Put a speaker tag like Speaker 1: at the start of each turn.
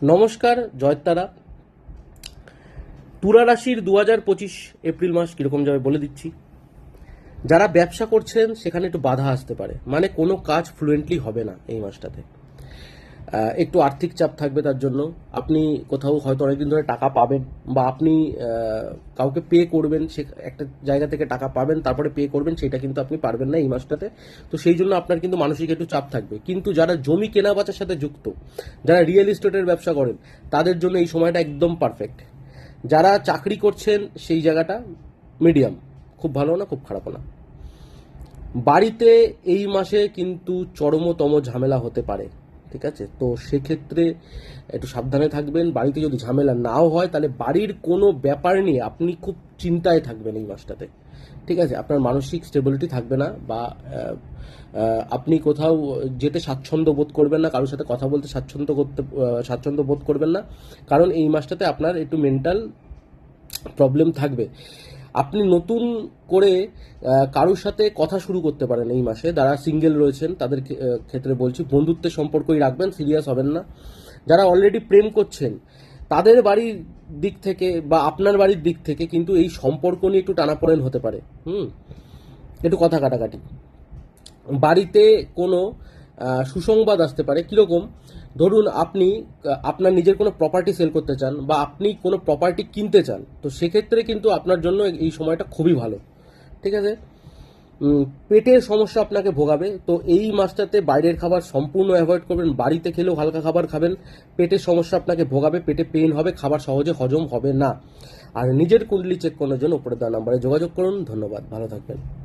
Speaker 1: নমস্কার, জয়তারা। তুলা রাশির 2025 এপ্রিল মাস কীরকম যাবে বলে দিচ্ছি। যারা ব্যবসা করছেন সেখানে একটু বাধা আসতে পারে, মানে কোনো কাজ ফ্লুয়েন্টলি হবে না এই মাসটাতে। একটু আর্থিক চাপ থাকবে, তার জন্য আপনি কোথাও হয়তো অনেকদিন ধরে টাকা পাবেন, বা আপনি কাউকে পে করবেন, সে একটা জায়গা থেকে টাকা পাবেন তারপরে পে করবেন, সেটা কিন্তু আপনি পারবেন না এই মাসটাতে। তো সেই জন্য আপনার কিন্তু মানসিক একটু চাপ থাকবে। কিন্তু যারা জমি কেনা বেচার সাথে যুক্ত, যারা রিয়েল এস্টেটের ব্যবসা করেন, তাদের জন্য এই সময়টা একদম পারফেক্ট। যারা চাকরি করছেন সেই জায়গাটা মিডিয়াম, খুব ভালো না খুব খারাপ না। বাড়িতে এই মাসে কিন্তু চরমতম ঝামেলা হতে পারে, ঠিক আছে? তো সেক্ষেত্রে একটু সাবধানে থাকবেন। বাড়িতে যদি ঝামেলা নাও হয়, তাহলে বাড়ির কোনো ব্যাপার নিয়ে আপনি খুব চিন্তায় থাকবেন এই মাসটাতে, ঠিক আছে? আপনার মানসিক স্টেবিলিটি থাকবে না, বা আপনি কোথাও যেতে স্বাচ্ছন্দ্য বোধ করবেন না, কারোর সাথে কথা বলতে স্বাচ্ছন্দ্য বোধ করবেন না, কারণ এই মাসটাতে আপনার একটু মেন্টাল প্রবলেম থাকবে। আপনি নতুন করে কারোর সাথে কথা শুরু করতে পারেন এই মাসে। যারা সিঙ্গেল রয়েছেন তাদের ক্ষেত্রে বলছি, বন্ধুত্বের সম্পর্কই রাখবেন, সিরিয়াস হবেন না। যারা অলরেডি প্রেম করছেন, তাদের বাড়ির দিক থেকে বা আপনার বাড়ির দিক থেকে কিন্তু এই সম্পর্ক নিয়ে একটু টানাপোড়েন হতে পারে। একটু কথা কাটাকাটি। বাড়িতে কোনো সুসংবাদ আসতে পারে। কীরকম? ধরুন আপনি আপনার নিজের কোনো প্রপার্টি সেল করতে চান, বা আপনি কোনো প্রপার্টি কিনতে চান, তো সেক্ষেত্রে কিন্তু আপনার জন্য এই সময়টা খুবই ভালো, ঠিক আছে? পেটের সমস্যা আপনাকে ভোগাবে, তো এই মাসটাতে বাইরের খাবার সম্পূর্ণ অ্যাভয়েড করবেন। বাড়িতে খেলেও হালকা খাবার খাবেন। পেটের সমস্যা আপনাকে ভোগাবে, পেটে পেইন হবে, খাবার সহজে হজম হবে না। আর নিজের কুণ্ডলি চেক করার জন্য উপরে দেওয়া নাম্বারে যোগাযোগ করুন। ধন্যবাদ, ভালো থাকবেন।